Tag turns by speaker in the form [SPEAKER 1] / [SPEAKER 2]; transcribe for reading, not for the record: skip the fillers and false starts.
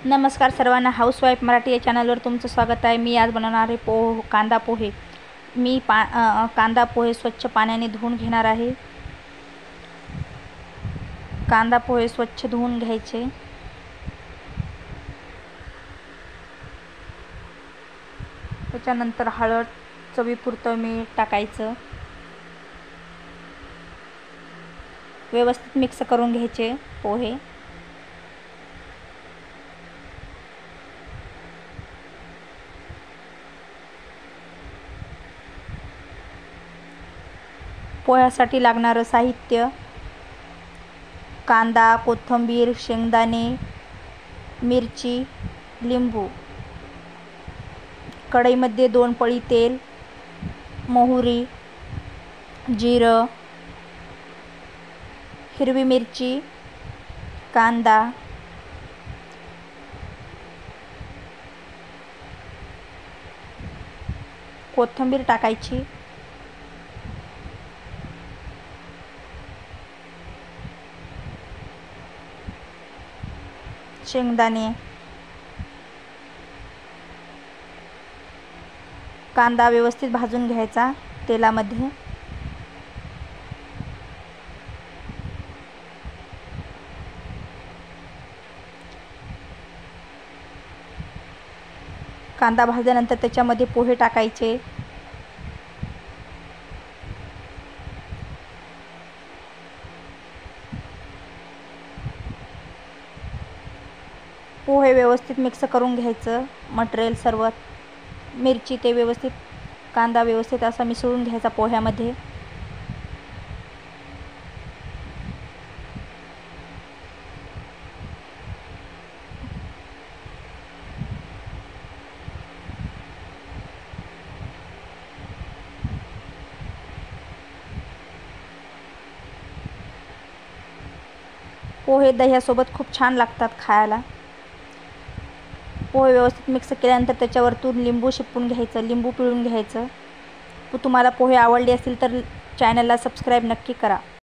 [SPEAKER 1] नमस्कार सर्वांना, हाऊसवाईफ मराठी या चॅनलवर तुमचं स्वागत आहे। मी आज बनवणार आहे कांदा पोहे। मी कांदा पोहे स्वच्छ पाण्याने धुवून घेणार आहे। कांदा पोहे स्वच्छ धुवून घ्यायचे। त्याच्यानंतर हळद, चवीपुरतं मीठ टाकायचं। व्यवस्थित मिक्स करून घ्यायचे पोहे। पोह्यासाठी लागणारं साहित्य: कांदा, कोथिंबीर, शेंगदाणे, मिरची, लिंबू। कढईमध्ये 2 पळी तेल, मोहरी, जिरं, हिरवी मिरची, कांदा, कोथिंबीर टाकायची। शेंगदाणे, कांदा व्यवस्थित भाजून घ्यायचा तेलामध्ये। कांदा भाजल्यानंतर त्याच्यामध्ये पोहे टाकायचे। पोहे व्यवस्थित मिक्स करून घ्यायचं। मटेरियल सर्व, मिरची ते व्यवस्थित, कांदा व्यवस्थित असा मिसळून घ्यायचा पोह्यामध्ये। पोहे दह्यासोबत खूप छान लागतात खायला। पोहे व्यवस्थित मिक्स केल्यानंतर त्याच्यावरतून लिंबू शिपून घ्यायचं, लिंबू पिळून घ्यायचं। तुम्हाला पोहे आवडले असतील तर चॅनलला सबस्क्राईब नक्की करा।